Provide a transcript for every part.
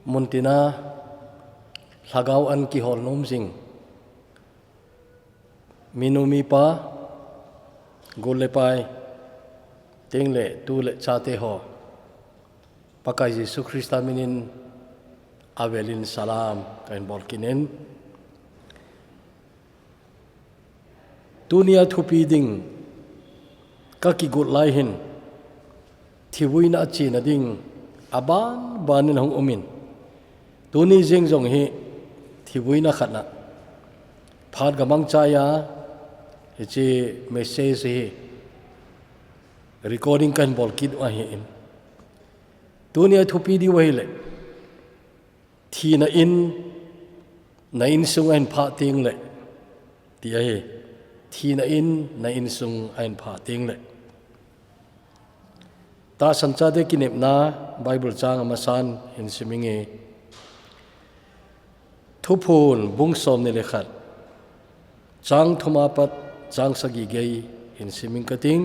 muntina lagaw an ki hol nom sing minumi pa gole pai tengle tu le chate ho pakai Yesus Kristus minin avelin salam kain bolkinen dunia thupi ding kaki gut lai hin thiwina chi na ding aban banin hong umin tuni jing jong hi thiwina khatna phat gamang chaya chi message hi recording kan bolkit wa hi in dunia thupi di wele thi na in sung an pha ting le ti ai thi na in sung an pha ting le ta sancha de kinep na bible chang amasan in siminge thupun bung som ne lekhat chang thuma pat chang sagi gei in siming kating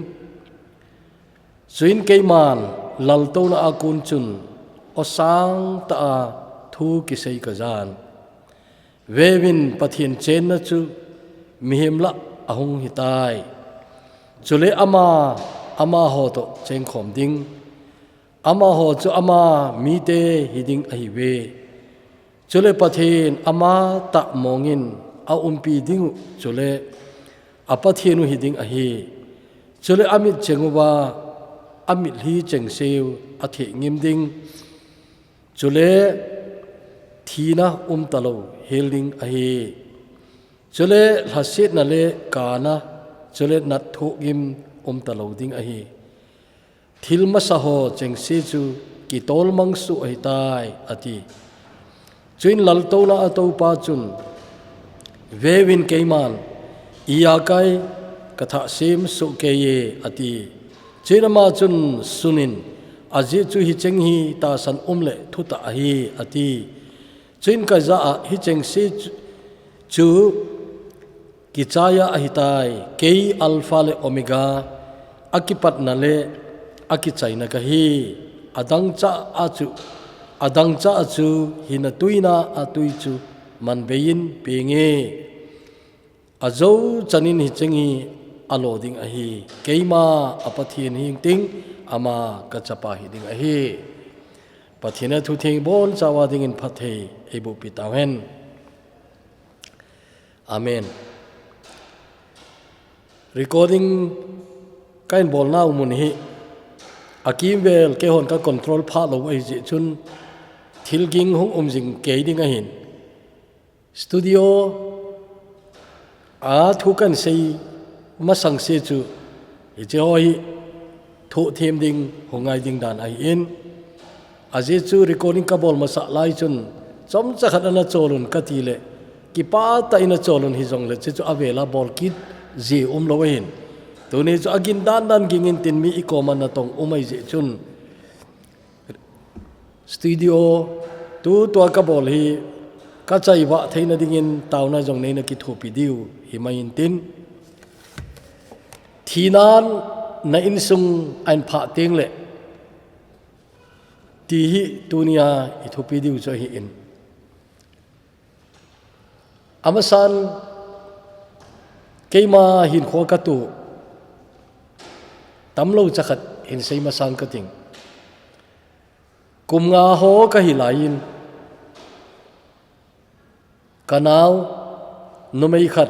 suin keiman lal to na akun chun o sang ta thu ki sei ka jan wewin pathin chen na chu mihem la ahung hitai chule ama ho to cheng khom ding ama ho chu ama mi te hiding ai we chule pathin ama ta mongin a umpi ding chule apathienu hiding a hi chule amit chenguwa amit hi chengseu athe ngim ding chule thina talo heling a hi chule hasit na le kana chule nat thu gim talo ding a hi thil ma sa ho chengse chu ki tol mang su ai tai ati chuin lal to na ato pa chun vewin keiman iya kai katha sim su ke ye ati chinama chun sunin aji chu hi cheng hi ta san le thuta hi ati chin ka za hi cheng si chu ki chaya a hi tai ke alpha le omega akipat na le aki chaina ka hi adang cha achu hina tuina atui chu man bein penge azo chanin hi chengi aloding a hi keima apathin hing ting ama kachapa hi ding a hi pathina thu thing bon chawa ding in phathe ebu pitawen amen recording kain bol na umun hi akim vel ke hon ka control pha lo ai ji chun thilging hung jing ke ding a hin studio a thu kan sei masang se chu hi che hoi thu them ding hongai ding dan ai in aje chu recording ka bol masa lai chun chom cha khat ana cholun ka ti le ki pa ta ina cholun hi jong le chu avela bol kit ji lo hin to ne chu agin dan gingin tin mi ikoman na tong umai je chun studio tu to ka bol hi ka chai wa theina dingin tauna jong nei na ki thu pi diu hi mai in tin thinan na in sung an pha teng le ti hi tunia i thu pi diu cho hi in amasan keima hin kho ka tu tamlo chakhat in sei ma sang ka ting kum nga ho ka hi lain kanau numei khat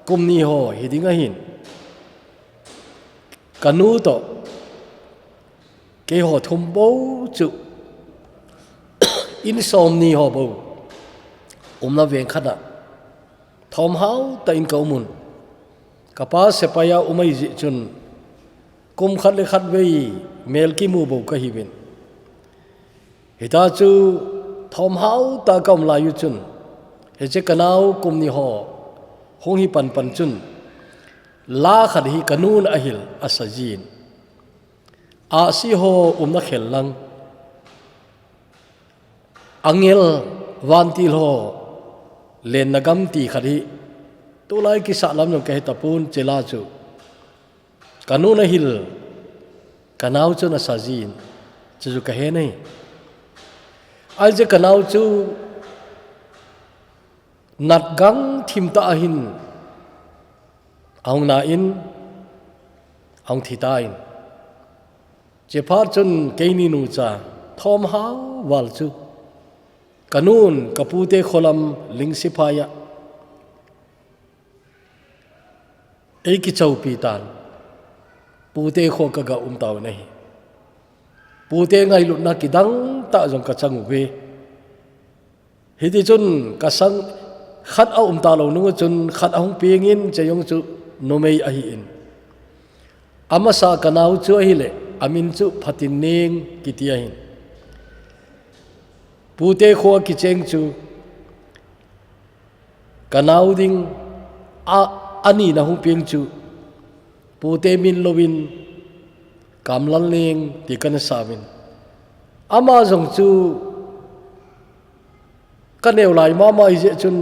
kum ni ho hidinga hin kanu to ke ho thum bo chu in som ni ho bo na ven khada thom hau ta in kaumun kapa sepaya umai ji chun kum khat le khat vei mel ki mu bo ka hi ben hita chu thom hau ta kam la yu chun he che kanau kum ni ho hong hi pan chun la khat hi kanun ahil asajin a si ho na khel lang angel wantil ho len nagam ti khari to lai ki sa lam no ke tapun chela chu kanun ahil kanau chu na sajin chu ka he nei ai je kanau chu nat gang thim ta hin ong na in ong thi ta in che phar chun keini nu cha thom hau wal chu kanun kapute kholam lingsipaya ki chaupi tan pute kho ka ga taw nei pute ngai lut na kidang ta jong ka changu ve hiti chun ka sang khat a ta lo nu chun khat a hong pingin chayong chu nomei a hi in ama sa kanau chu hi le amin chu phatin ning kitia hin pute kho ki cheng chu kanau ding ani na hung ping chu pute min lovin kamlan ling ti kan samin ama jong chu kaneu lai ma mai je chun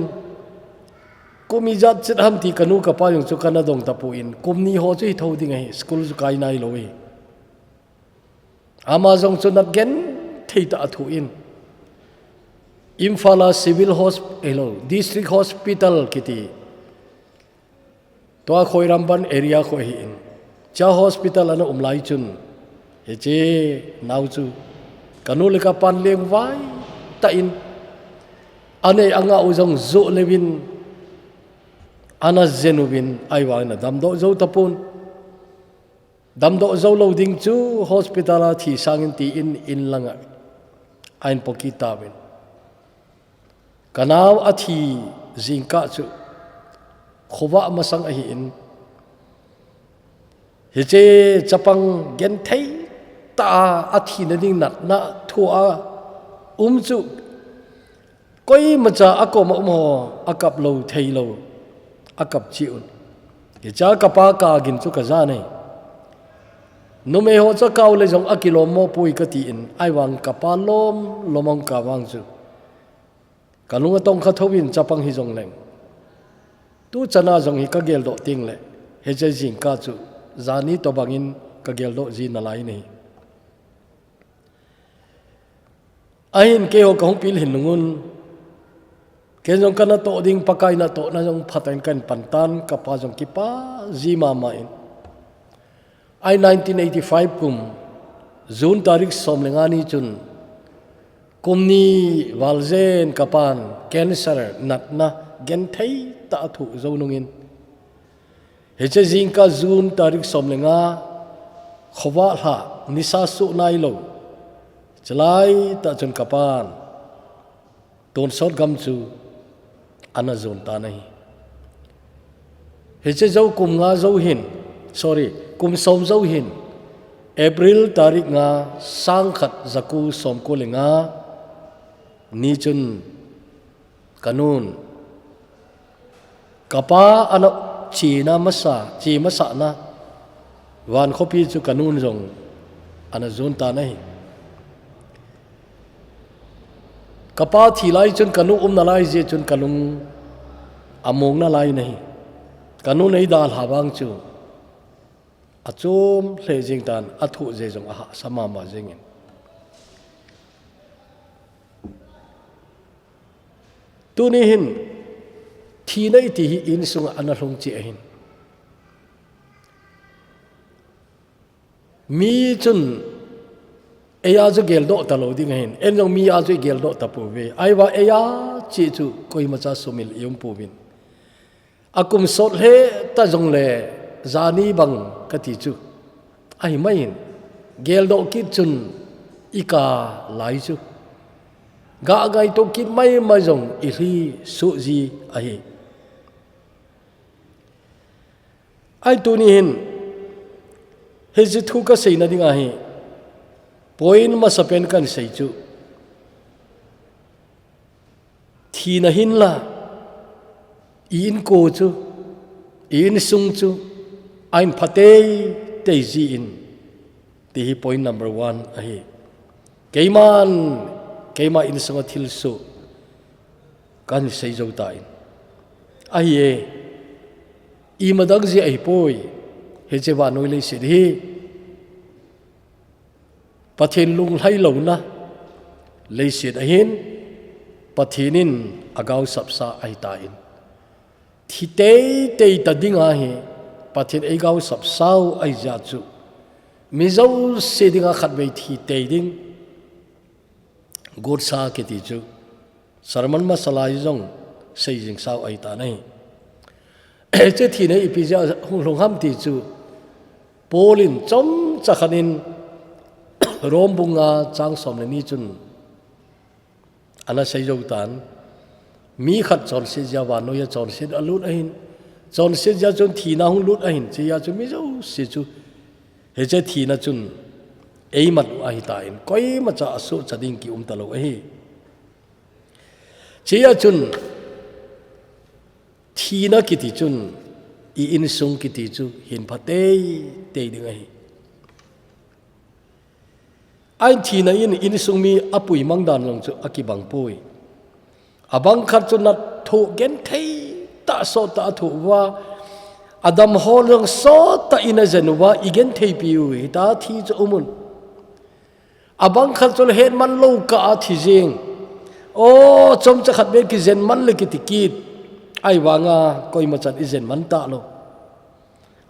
kumi jat chit ham ti kanu ka pa jong chu kana dong tapu in kumni ho chu tho ding ai school chu kai nai lo e ama jong chu nat gen theita thu in Imphal civil hospital district hospital kiti to Khoiramban area ko hi in cha hospital ana umlai chun he che nau chu kanulika pan leng vai ta in ane anga ujong zo levin ana zenubin aiwa na damdo zo tapun damdo zo loading chu hospital a thi sangin ti in langa ain pokita ben kanau athi zingka chu khowa masang a hi in he che chapang gen thei ta athi na ding nat na thua chu koi macha akom mo akap lo thei lo akap chiun ke cha kapa ka gin chu ka za nei no me ho cha kaw le jong akilo mo pui ka ti in ai wang kapa lom lomong ka wang chu kalunga tong kha thowin chapang hi jong leng tu chana jong hi ka gel do ting le he che jing ka chu zani to bangin ka gel do ji na lai nei ahin ke ho kong pil hin ngun ke jong kana to ding pakai na to na jong phatain kan pantan ka pa jong ki pa ji ma ma in ai 1985 kum June tarik som lengani chun kumni walzen kapan cancer natna gen thei ta thu zo nungin he che jing ka June tarik som lenga khowa ha nisa su nai lo chalai ta chun kapan ton sot gam chu ana zon ta nahi he che zo kum nga zo hin sorry kum som zo hin April tarik nga sang khat zaku som ko lenga ni chun kanun kapa ana chi masa na wan khopi chu kanun jong ana zon ta nahi kapa thi lai chun kanu na lai je chun kalung among na lai nahi kanu nei dal hawang chu achom hle jing tan athu je jong aha sama ma jengin tu ni hin thi nei ti hi in sunga ana hlong chi hin mi chun eya ju gel do ta lo ding hin en jong mi a ju gel do ta pu ve ai wa eya chi chu koi ma cha sumil yum pu bin akum sot he ta jong le zani bang ka ti chu ai mai hin gel do ki chun ika lai chu ga gai to ki mai ma jong i ri su ji ai ai tu ni hin he ji thu ka sei na ding a hi point ma sapen kan sei chu thi na hin la in ko chu in sung chu ain phate te ji in ti hi point number 1 a hi keima in sanga thil su kan sei zo ta in a hi i madak ji ai poi he che wa noi le si hi pathen lung lai lo na leisit ahin pathinin agaw sapsa ai ta in thi te ta dinga hi pathin agaw sapsau ai ja chu mizo se dinga khat bei thi te ding gor sa ke ti chu sarman masala jong sei jing sao ai ta nei che thi nei ipija hung ham ti chu polin chom chakhanin rombunga changsom le ni chun ana sei jo tan mi khat chon se jawa no ya chon se alut ahin chon se ja chon thi na hung lut ahin che ya chu mi jo se chu he che thi na chun ei mat ai ta in koi ma cha asu chading ki ta lo hi che ya chun thi na ki ti chun I in sung ki ti chu hin phate te ding ai ai thi na in sung mi apui mangdan long chu akibang pui abang khat chu na thu gen thei ta so ta thu wa adam holong so ta ina zenuwa igen thei piu ta thi chu umun abang khat chu het man lo ka thi jing o chom cha khat be ki zen man le ki tikit ai wanga koi ma chan izen man ta lo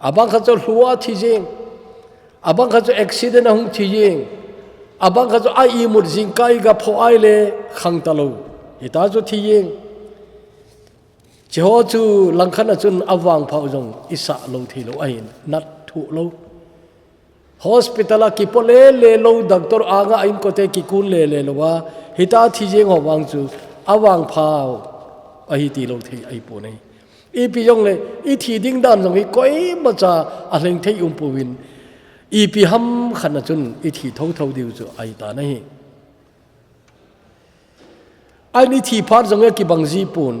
abang khat chu huwa thi jing abang khat chu accident hung thi jing abang khat chu ai mut jing kai ga pho ai le khang ta lo ita chu thi jing cho chu langkhan chun awang phau jong isa lo thi lo ai nat thu lo hospital ki pole le lo doctor anga in ko te ki kun le lo wa hita thi jing ho wang chu awang phau ai ti lo thi ai po nei I pi yong le I thi ding dan jong I koi ma cha a leng thei puwin I pi ham khan chun I thi thau diu chu ai ta nei ai ni thi phar jong ki bangji pun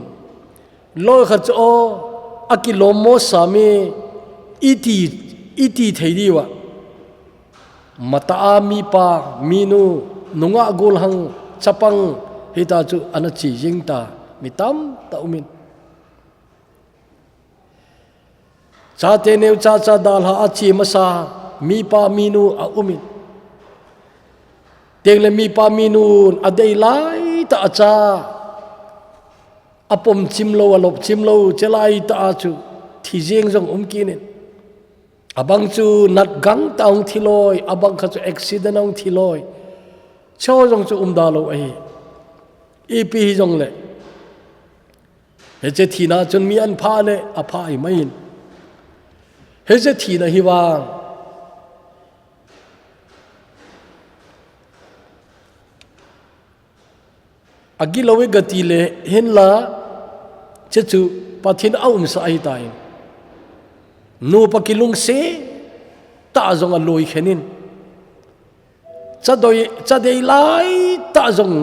lo kha cho akilomo sami iti thei diwa mata mi pa minu nunga gol hang chapang hita chu ana chi jing ta mitam ta umin cha te neu cha dal ha achi masa mi pa minu a umin tengle mi pa minu adei lai ta acha apom chimlo alop chimlo chelai ta chu thi jeng jong kinin abang chu nat gang taung thiloi abang kha chu accident ong thiloi cho jong chu da lo ai pi jong le he che thina chun mi an pha le a pha I main he che thina hi wang agilowe gati le hinla che chu pathin aum sa ai tai nu pakilung se ta zong a loi khenin chadei lai ta zong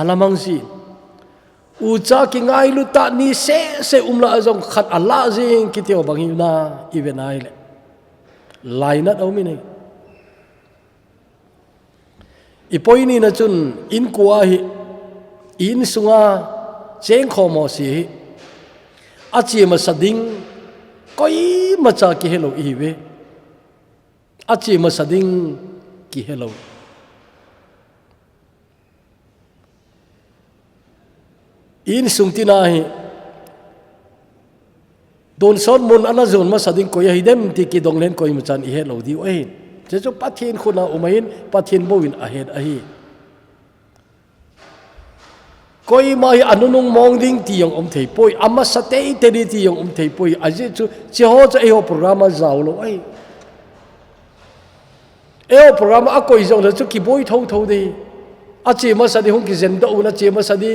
alamang si u cha ki ngai lu ta ni se umla zong khat ala jing ki teo bang na ivenai le lai na do mi nei ipoini na chun in kuwa hi in sunga cheng kho mo si achi ma sading koi ma cha ki hello I we achi ma sading ki hello in sungtina hi don son mun ana zon ma sading ko ya hidem ti ki donglen koi ma chan I hello di oi je chu pathin khuna umain pathin boin ahead ahi koi mai anunung mong ding ti yong thei poi ama satei te di ti yong thei poi aje chu che ho cha e ho program zaw lo ai e ho program a koi zong la chu ki boi thau di a che ma sa di hong ki zen do na che ma sa di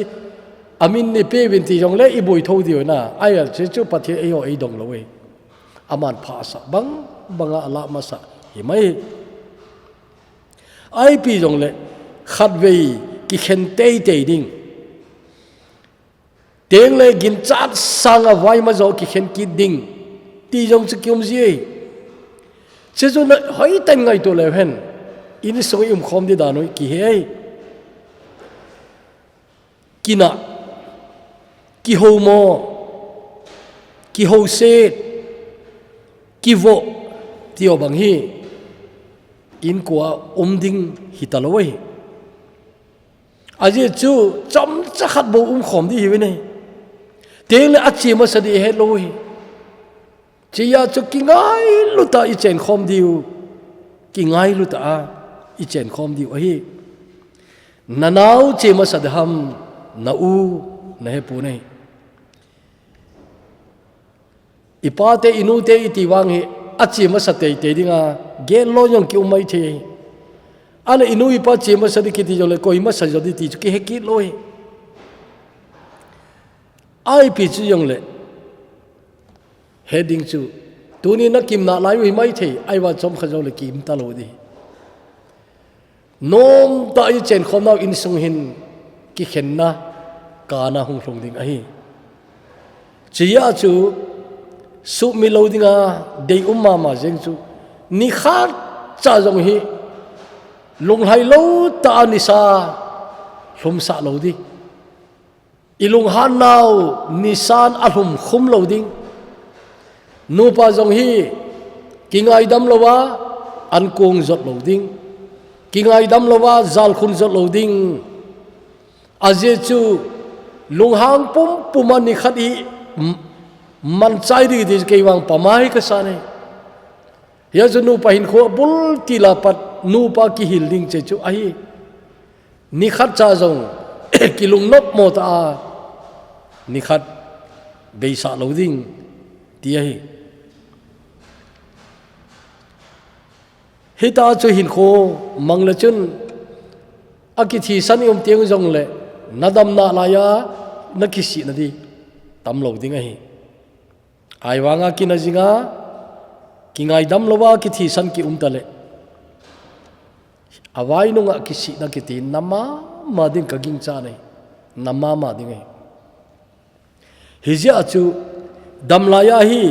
amin ni pe bin ti yong le I boi thau di na ai a che chu pathin e ho ei dong lo we aman pha sa banga ala ma sa hi mai ai pi jong le khat vei ki khen te ding teng le gin chat sang a vai ma zo ki khen ki ding ti jong chu kyum ji che zo na hoi tan ngai to le hen in so khom di da noi ki he kina ki ho mo ki ho se ki vo ti o bang hi in kwa ding hitaloi aje chu chom chakhat bo khom di hi nei tele achi ma sadi he loi chia chu kingai luta i chen khom diu kingai luta i chen khom diu hi nanau che ma sadham na u na he pu nei ipate inu te iti wang he achi ma sate te dinga gen lo yong ki umai the ana inu ipa che ma sadi ki ti jole koi ma sa jodi ti ki he ki loi ai pi chu yong le heading chu tuni na kim na lai wi mai the ai wa chom kha jole kim ta lo di nom ta i chen khom nau in sung hin ki khen na ka na hung hlong ding ai chia chu su mi lo dinga dei umma ma jeng chu ni khat cha jong hi lung hai lo ta ni sa hlum sa lo di ilung han nau nisan alhum khum lo ding nu pa jong hi kingai dam lowa an kong zot lo ding kingai dam lowa zal khun zot lo ding aje chu lung hang pum pumani khati man chai di di ke wang pamai ka sa ne ya chu nu pa hin kho bul ti la pat nu pa ki hil ding che chu ai ni khat cha jong kilung nop mo ta ni khat bei sa lo ding ti hi hita chu hin kho mangla chun akithi san yom tiang jong le nadam na la ya nakisi na di tam lo ding hi ai wanga kina jinga kingai dam lowa kithi san ki umtale awai no nga kisi na kiti nama ma ding ka ging cha nei nama ma ding hi hizia chu damlaya hi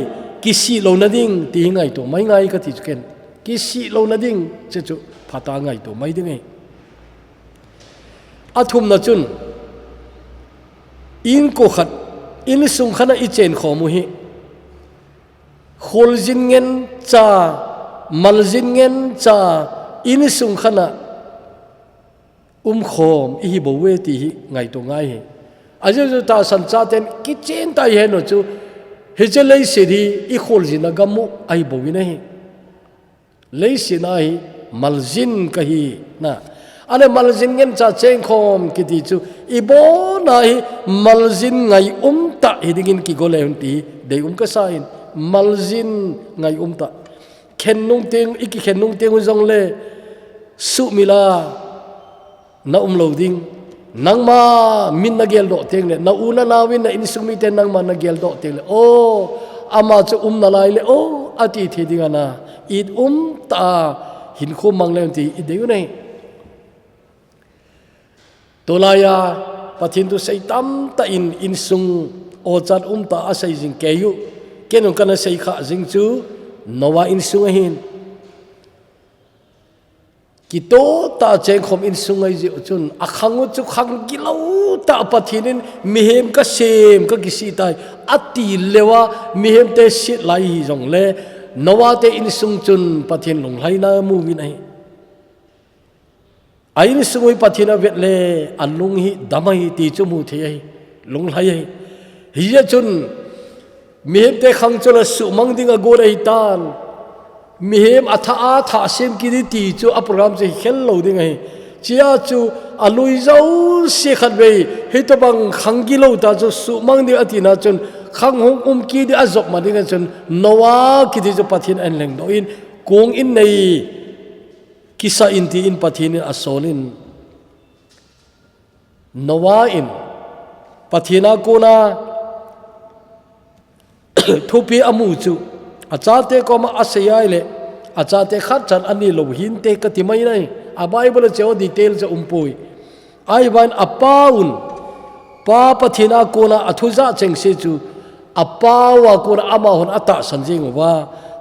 kisi lo na ding ti ngai to mai ngai ka ti ken kisi lo na ding che chu phata ngai to mai ding hi athum na chun in ko khat in sung khana i chen khomu hi khol jin ngen cha mal jin ngen cha in sung khana khom i bo we ti ngai to ngai hi aje ta san cha ten ki chen ta he no chu he che lei se di i khol jin na gamu ai bo wi nei lei se na hi mal jin ka hi na ane mal jin ngen cha chen khom ki ti chu i bo na hi mal jin ngai ta hi dingin ki go le ti de ka sa in mal jin ngai ta khen nung teng iki khen nung teng jong le su mila na lo ding nang ma min na gel do teng le na una na win na in sumi ten nang ma na gel do teng le o ama chu na lai le o ati the dinga na it ta hin kho mang le ti i de nei tolaya pathin tu sei tam ta in sung o chat ta asai jing ke yu kenon kana sei kha jing chu nowa in sung hin kito ta cheng khom in sungai ji chun akhangu chu khang kilo ta pathinin mihem ka sem ka kisi tai ati lewa mihem te sit lai jong le nowa te in sung chun pathin long lai na mu win ai ai ni sungoi pathina vet le anlung hi damai ti chu mu the ai long lai ai hi ya chun mihem te khang chola su mang dinga go ai tan mihem atha sem ki ti chu a program che hel lo ding ai chia chu alui zau se khat be he to bang khangi lo ta chu su mang di atina chun khang hong ki di azok ma ding chun nowa ki di chu pathin an leng do in kong in nei kisa in ti in pathin asolin nowa in pathina kona thupi amu chu achate ko ma asayai le achate khat chan ani lo hin te ka ti mai nai a bible che o detail che umpui ai ban apaun pa pathina ko na athuza cheng se chu apa wa ko ama hon ata sanjing wa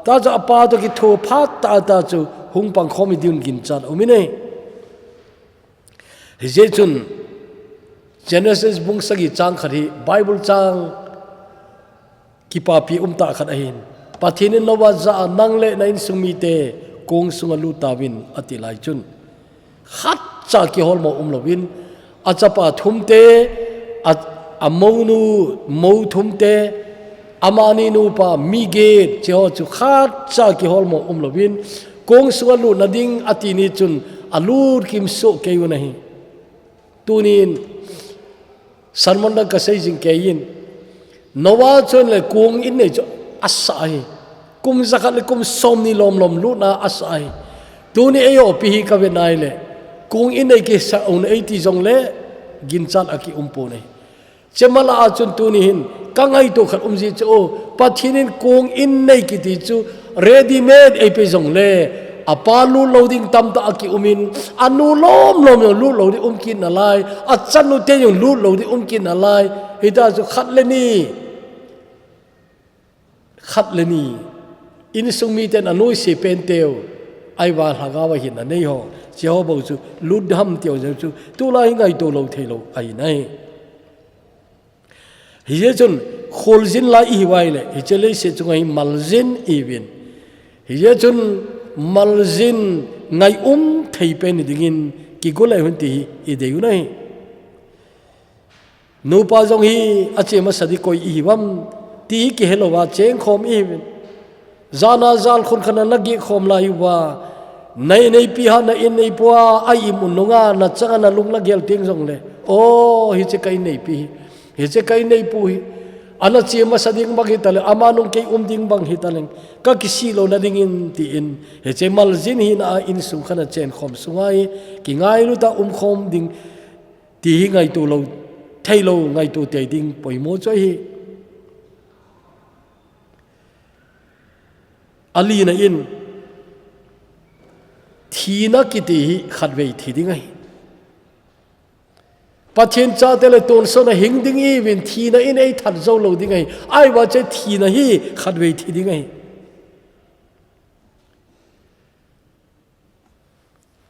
ta cha apa to ki tho phat ta chu hung pang khomi din gin chan umine je chun genesis bung sagi chang khari bible chang kipapi ta khat ahin pathinin nowa za nangle na in sumi te kong sunga lu tawin ati lai chun khat cha ki hol mo lovin achapa thumte amonu mo thumte amani nu pa mige cheho chu khat cha ki holmo umlovin kong sualu nading atini chun alur kim so keyu nahi tunin sarmanda kasai jing keyin nowa chon le kong in ne cho asai kum zakat le kum somni lom lu na asai tuni ayo pihi ka venai le kong in ne ke sa un 80 jong le ginchan aki umpo nei chemala achun tuni hin kangai to khat umji cho pathinin kong in nei ki ti chu ready made ei pe jong le apalu loading tam ta aki umin anu lom lu loading umkin nalai achanu te yung lu loading umkin nalai ita chu khat le ni in sumi ten anoi se penteo ai wa hagawa hin nei ho jeho bo chu lu dham teo chu tu la ngai to lo thelo ai nai hi chun kholzin la i wai le hi chele se chu ngai malzin even hi chun malzin ngai thei pen dingin ki golai hunti i deu nai nu pa jong hi ache ma sadi koi i wam ti ki helowa cheng khom i zana zal khun khana lagi khom la yu wa nei pi ha na in nei pwa ai mununga na changa na lung la gel ting jong le o hi che kai nei pi hi che kai nei pu hi ana che ma sading bang hitale amanung ke ding bang hitaleng ka kisi lo na ding in ti in he che mal jin hi na in sung khana chen khom sungai ki ngai lu ta khom ding ti hi ngai tu lo thai lo ngai tu te ding poi mo choi hi ali na in thina kiti hi khatwei thi dingai pathian cha tele ton so na hing ding i win thina in ei that zo lo dingai ai wa che thina hi khatwei thi dingai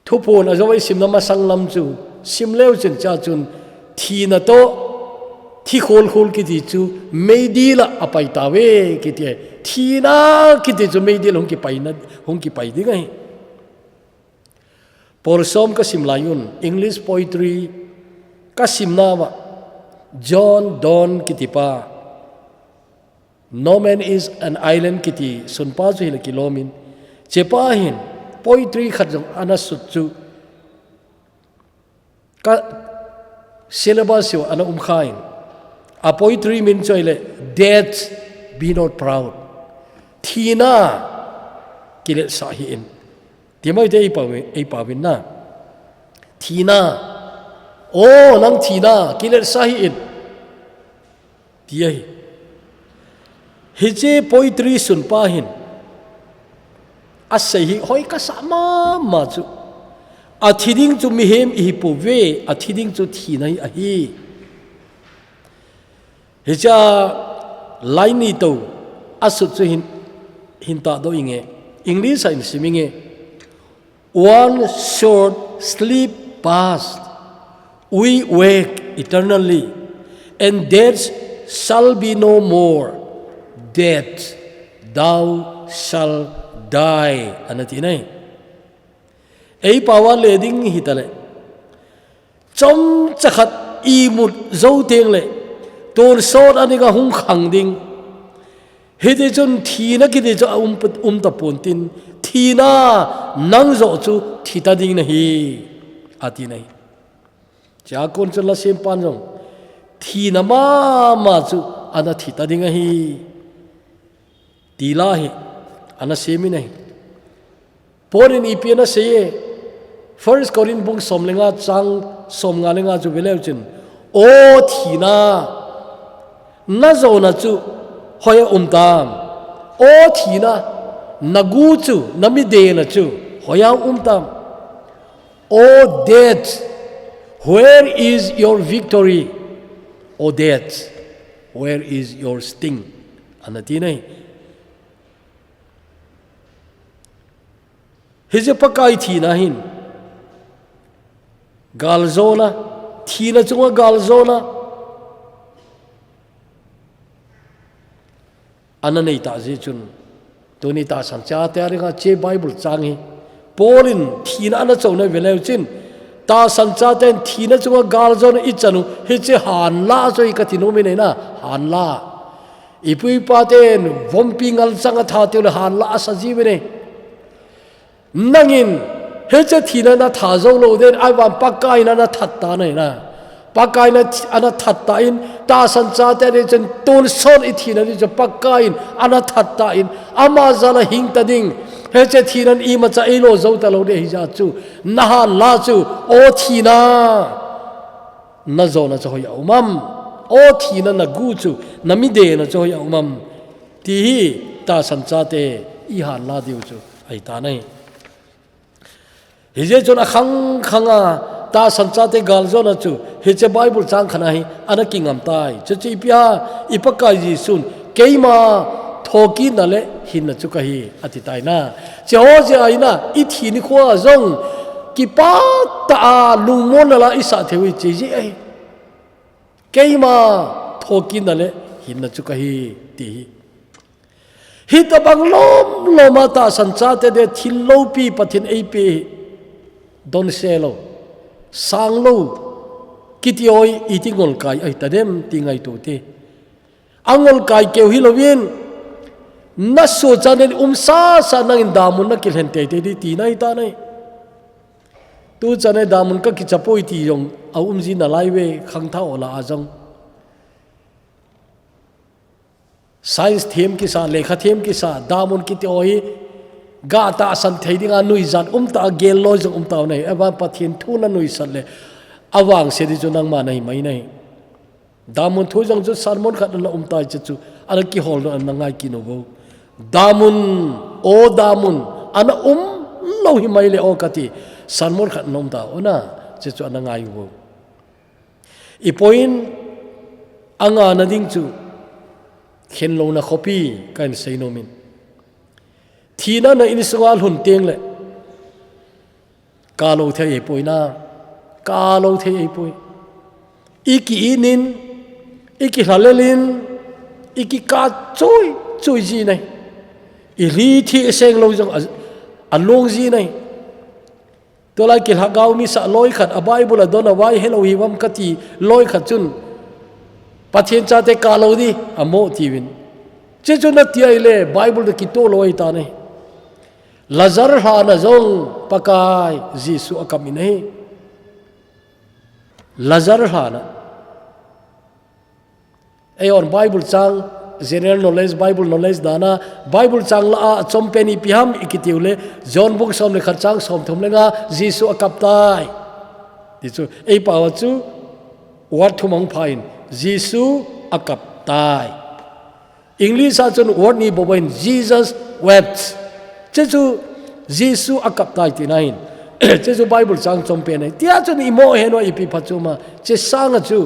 thupon a zawai sim na ma sanglam chu sim leu chen cha chun thina to thi khol kiti chu meidila apai tawe kiti thina kiti chu meidil hong ki pai dingai por som ka simlayun English poetry ka simnawa John Donne kitipa no man is an island kiti sunpa chu hil kilomin chepa hin poetry khat ana sutchu ka syllabus yo ana khain a poetry min choile death be not proud thina kile sahin timai te ei pawin na thina o nang thina kile sahin tiai hije poetry sun pahin asai hoi ka sama ma chu athiding chu mi hem hi pu ve athiding chu thina hi a hi hija laini to asut chu hin ta do inge English in siminge one short sleep past we wake eternally and death shall be no more death thou shall die anati nai ei pawa leding hitale chom chakhat i mut zo teng le ton sot aniga hung khang ding hede chun thina kide cho ta pontin thina nang zo chu thita ding na hi ati nai cha kon chula sem pan jong thina ma chu ana thita ding hi tila hi ana semi nai porin ipiana se 1 Korin bung somlenga chang somnga lenga chu veleu chin o thina na zo na chu hoya tam o thina nagu chu nami de na chu hoya tam o death where is your victory o death where is your sting anati nai hije pakai thina hin galzona thina chunga galzona ananei ta je chun toni ta sang cha te ringa che bible changi polin thina ana chona veleu chin ตาสันจาเตนทีน่ะจงกาลจนอิจฉานุเฮเจหันลาจอยกัติโนมิเนนะหันลาอีปุยปาเตนวมปิงัลสังฆาเตลหันลาสัจีเวเนนังินเฮเจทีน่ะนะท่าจงโลเดนไอวันปักกายน่ะนะทัดตาเนนะปักกายน่ะอันนั้นทัดตาอินตาสันจาเตนจนตูนโซนอิทีน่ะจะปักกายอันนั้นทัดตาอินอามาซาลหิงตาดิงเฮเจทีนั้นอีมาจะเอโลโจตะโลเดฮิจาจูนะฮะลาจูโอทีนานะโจนะจะหอยอุมัมโอทีนานะกูจูนะมิเดนะจะหอยอุมัมทีฮีตาสันจาเตอีหันลาดิวจูไอตาเนเฮเจจนขังขังตาสันจาเตกาลโจนะจูเฮเจไบเบิลจางขนาดอันนั้นกิงอัมตายจะจีพิอาอีปกายจีซุนเกยมาทอกินนั่นแหละหินนั่นจุกะฮีอธิตายนะเจ้าเจ้าไอ้น่ะอิทีนี่ขวาจงกิปาตาลุงมอนละอิสระเทวิจีจีไอ้เกยมาทอกินนั่นแหละหินนั่นจุกะฮีตีฮิตบังลมลมาตาสันจาเตเดทิลโลปีปทินไอปีดอนเซโลสังโลกิติโอยอิติงอลกายไอ้ตาเดมติงไอตัวเตอังอลกายเกี่ยวฮิโลวินนัสโซจานิซาสานังดามุนนักกิเลนเตเตดีตีนัยตานัยตูจานิดามุนก็กิจป่วยตียงเอาจีนาไลเวขังเท่าละอาจัง science theme के साथ लेखा थीम के साथ दामुन की त्योही गाता सन थे दिंगा नुई जान उमता गेल लो जो उमता नहीं अब पथिन थू ना नुई सले अवांग से जो नंग मा नहीं मई नहीं दामुन थू जंग जो सरमोन खत ना उमता चचु अन की होल ना नंगाई की नो दामुन ओ दामुन अन लो ही मई ले ओ कति सरमोन खत ना उमता ओ ना चचु नंगाई वो इपोइन अंगा नदिंग चु खेन लो ना कॉपी काइन सही नोमिन थीना ना इन सवाल हुन तेंग ले कालो थे ये पोई ना कालो थे ये पोई इकी इनिन इकी हलेलिन इकी का चोई चोई जी नहीं इरी थी एसेंग लो जंग अलोंग जी नहीं तो ला कि हगाव मी सा लोई खत अबाई बुला दोना वाई हेलो ही वम कती लोई खत चुन पथियन चाहते कालो दी अमो तीविन जे जो नतिया इले बाइबल द कितो लोई ताने लजर हा न जोंग पकाय जीसु अकमी नहीं लजर हा न ए और बाइबल चांग जनरल नॉलेज बाइबल नॉलेज दाना बाइबल चांग ला चोम्पेनी पिहम इकितिउले जॉन बुक सोम ले खरचांग सोम थुमलेगा जीसु अकपताय दिसु ए पावचु वाट थुमंग फाइन जीसु अकपताय इंग्लिश आचुन वर्ड नी बोबइन जीसस वेप्ट चेचु जीसु अकपताय तिनाइन चेचु बाइबल चांग चोम्पे नै तिया चुन इमो हेनो इपि फचुमा चे सांग चु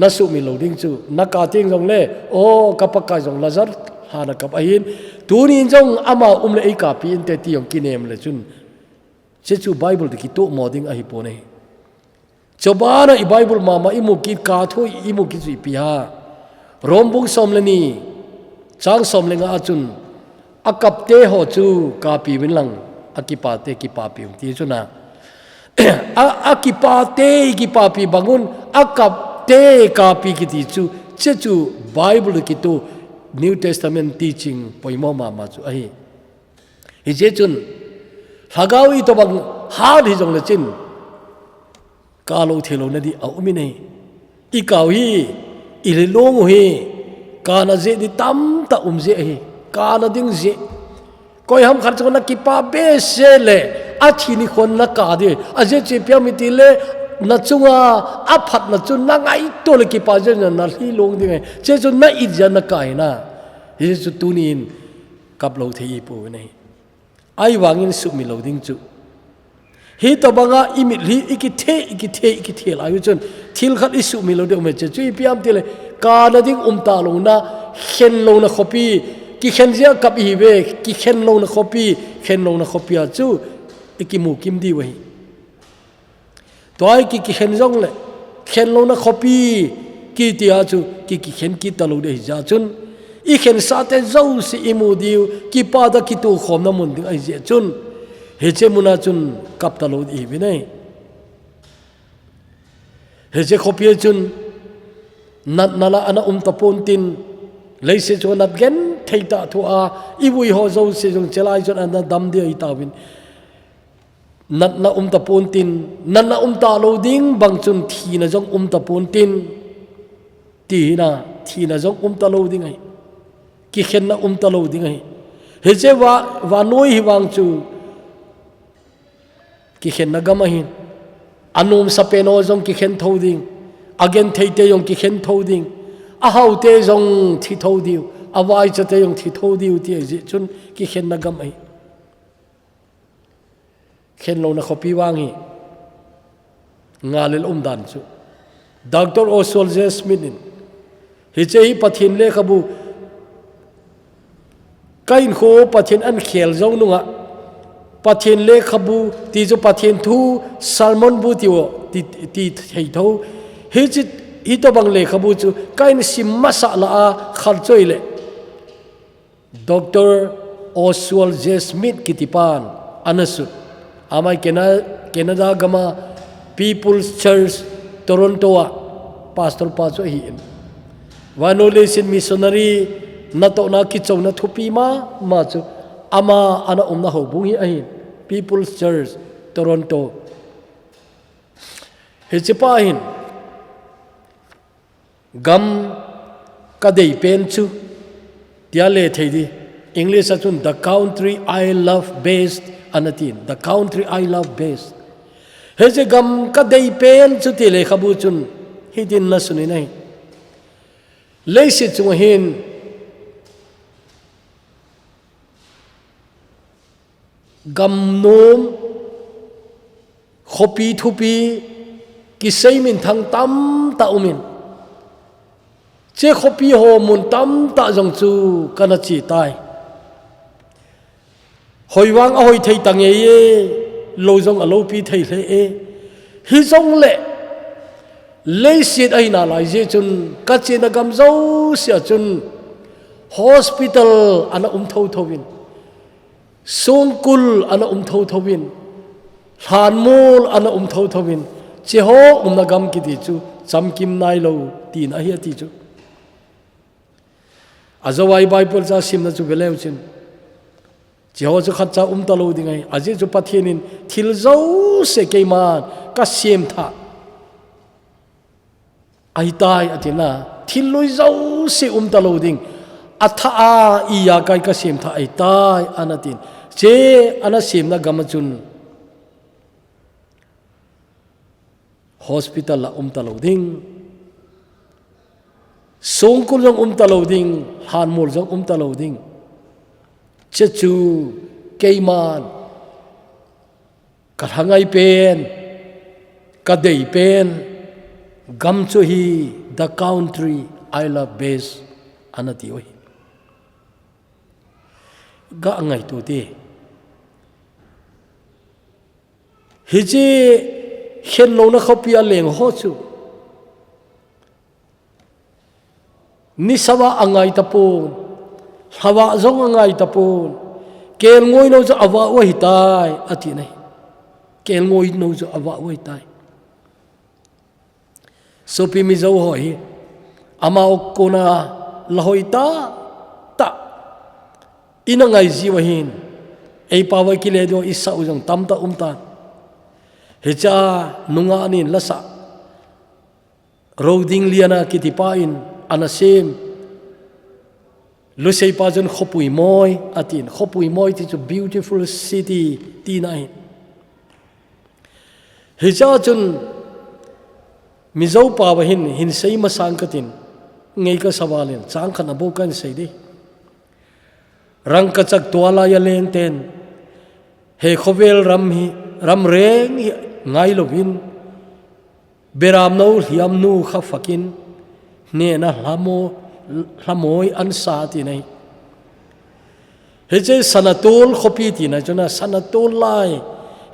नसु मि लोडिंग चु नकातिंग जोंग ले ओ कपका जोंग लजर हाना कप आइन तुनि जोंग अमा उमले ए कापि इन ते तियम किनेम ले चुन चेचु बाइबल दि तो मोदिंग अहि पोने चबाना इ बाइबल मामा इमु की काथो इमु की जि पिहा रोमबुक सोमलेनी चांग सोमलेंगा अचुन अकपते हो चु कापि विनलंग अकिपाते की पापी ती चुना अकिपाते की पापी बंगुन अकपते कापी की ती चु चेचु बाइबल की तो न्यू टेस्टामेंट टीचिंग पोइमो मामा चु अहि हिजे चुन हगावी तो बंग हाद हि जोंग चिन कालो थेलो नदी औमी नहीं इकाव ही इलोंग हुई काना जे दी तम ता उमजे ही काना दिंग जे कोई हम खर्च को न किपा बेसे ले अच्छी नि कोन न कादे अजे चे प्या मितिले नचुंगा अफत नचुन न गाई तो ले किपा जे न ही लोंग दिंगे जे जो न इजा न काय ना ये जो तुनिन कब लो थे पो नहीं आई वांगिन सु मिलो दिंग चु ही तो बंगा इमिली इकी थे लायु चुन थिल खत इसु मिलो दे उमे चे चु इपियाम तिले काना दिंग उमता लो ना खेन लो ना कॉपी कि खेन जिया कब ही वे कि खेन लो ना कॉपी आचु इकी मु किम दी वही तो आई कि खेन जोंग ले खेन लो ना कॉपी की ती आचु कि खेन की तलो दे जा चुन इ खेन साते जो से इमु दिउ कि पादा कि तो खोम ना मुन दिंग आई जे चुन हेचे मुना चुन कब तलो दी भी नहीं he je khopia chun nat nala ana tapon tin leise chu nat gen theita thu a ibui ho zo se jong chelai chun ana dam de ai tawin nat na tapon tin nan na ta lo ding bang chun thi na jong tapon tin ti na thi na jong ta lo ding ai ki khen na ta lo ding ai he je wa noi hi wang chu ki khen na gama hin anum sa peno jong ki khen tho ding again theite yong ki khen tho ding a hau te jong thi tho diu a wai cha te yong thi tho diu ti ji chun ki khen na gam ai khen lo na khopi wang hi ngalel dan chu Dr. Oswald J. Smith in hi che hi pathin le khabu kain kho pathin an khel zo nunga pathin le khabu ti jo pathin thu salmon bu ti wo ti thei tho hi to bang le khabu chu kain sim masala a khal choi le Dr. Oswald J. Smith kitipan anasu amai Canada gama People's Church Toronto a pastor pa chu hi vanolation missionary na to na ki chau na thupi ma chu ama ana na ho bu hi ai People's Church Toronto he chipa hin gam ka dei pen chu tia le thei di English achun the country I love best anatin the country I love best he je gam ka dei pen chu ti le khabu chun hi din na suni nai leisi chu hin gam nom khopi thupi ki sei min thang tam ta umin che khopi ho mun tam ta jong chu kana chi tai hoiwang a hoi thei tang ye lo jong a lo pi thei le e hi jong le leisit ai na lai je chun ka che na gam zo sia chun hospital ana tho thovin songkul ana tho thovin hanmul ana tho thovin che ho na gam ki ti chu chamkim nai lo tin a hi ti chu azawai bible cha sim na chu veleu chin che ho chu khat cha ta lo dingai aje chu pathianin thil zo se keiman ka sim tha ai tai atina thil loi zo se ta lo ding atha a iya kai ka sim tha ai tai anatin che ana sim na gam chun hospital la ta lo ding songkul jong ta lo ding hanmul jong ta lo ding che chu keiman ka hangai pen ka dei pen gam chu hi the country I love best anati oi ga ngai tu ti hi ji khen lo na khopia leng ho chu ni sawa angai tapon hawa zong angai tapon kel ngoi no zo awa oi tai ati nei kel ngoi no zo awa oi tai so pi mi zo hoi ama okona la hoi ta ina ngai ji wa hin ei pawa ki le do isa ujong tam ta tan hecha nunga anin lasa roding liana kitipain anasim lusei pajon khopui moi atin khopui moi ti chu beautiful city ti nai hecha chun mizo pa wa hin sei ma sang katin ngei ka sawalin chang khan abo kan sei di rang ka chak twala ya leng ten he khovel ram reng ngai lovin beram no hiam nu kha fakin ne na hlamoi an sa ti nei he che sanatol khopi ti na chuna sanatol lai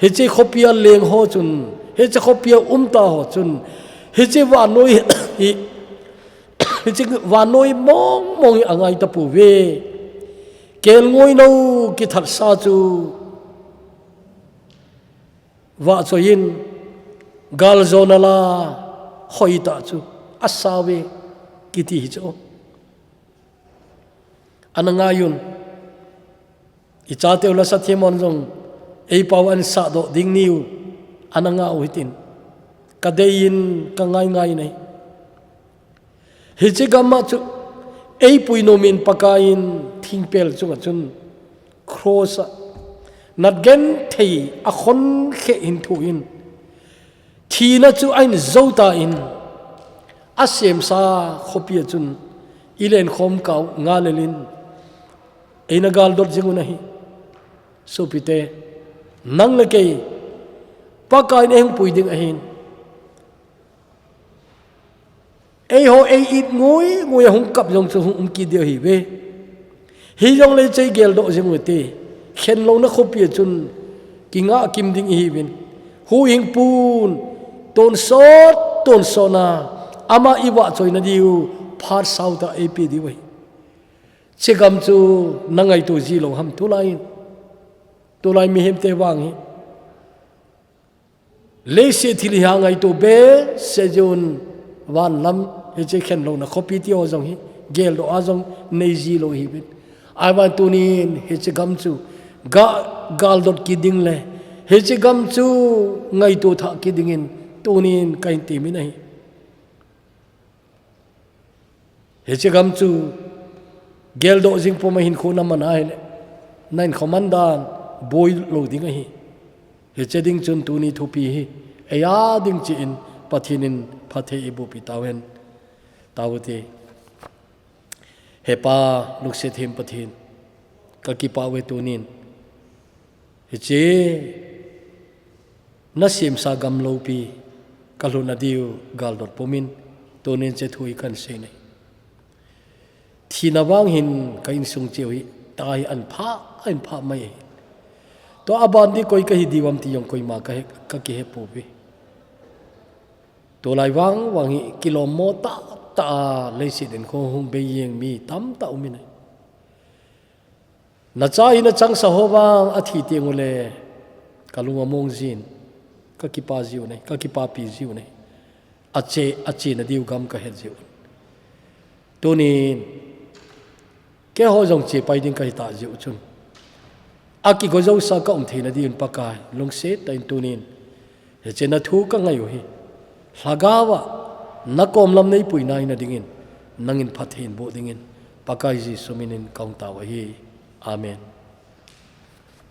he che khopia leng ho chun he che khopia ta ho chun he che wa noi he che wa noi mong angai ta pu ve kel ngoi no ki that sa chu wa choin gal zonala hoi ta chu asawe kiti hi chu anangayun icha teula sathimon jong ei pawan sa do ding niu ananga uhitin kadein kangai ngai nei hichigama chu ei puinomin pakain thingpel chunga chun cross nat gen thei a khon khe in thu in thina chu ain zota in asem sa khopia chun ilen khom kau nga lelin eina gal dot jinguna hi supite nang le ke pakain eng puiding ahin ei ho ei it ngoi hung kap jong chu hung ki dio hi ve hi jong le chei gel do jing te khen lo na khopia chun kinga kim ding hi bin hu hing pun ton sona ama iwa choi na diu phar sau ta ap di wai chegam chu nangai tu ji lo ham tulai mi hem te wang hi le se thili ha ngai to be se jun wan lam he che khen lo na copy ti o jong hi gel do a jong nei ji lo hi bin ai wan tunin he che gam chu gal dot ki ding le he che gam chu ngai to tha ki ding in tunin kain ti mi nai he che gam chu gel do jing po ma hin khu na man ai nain commandant boy lo ding hi he che ding chun tu ni thu pi hi aya ding chi in pathinin phathe ibu pi tawen tawti he pa luk se them pathin ka ki pa we tunin he che na sim sa gam lo pi kaluna diu gal dot pomin tunin che thui kan se nei thina wang hin kain sung chewi tai an pha mai to abandi koi ka hi diwam ti yong koi ma ka ki he po bi to lai wang hi kilomota ta le si den ko hung be yeng mi tam ta umi nei na cha ina chang sa ho wang a thi te ngule kalunga mong jin ka ki pa jiu nei ka ki pa pi jiu nei ache na diu gam ka he jiu to ni ke ho jong che pai ding kai ta jiu chun aki go zo sa ka thina din pakai long se tain tunin he chena thu ka ngai hi hlagawa nakom lam nei pui nai na dingin nangin phathin bo dingin pakai ji suminin kaung ta wa hi amen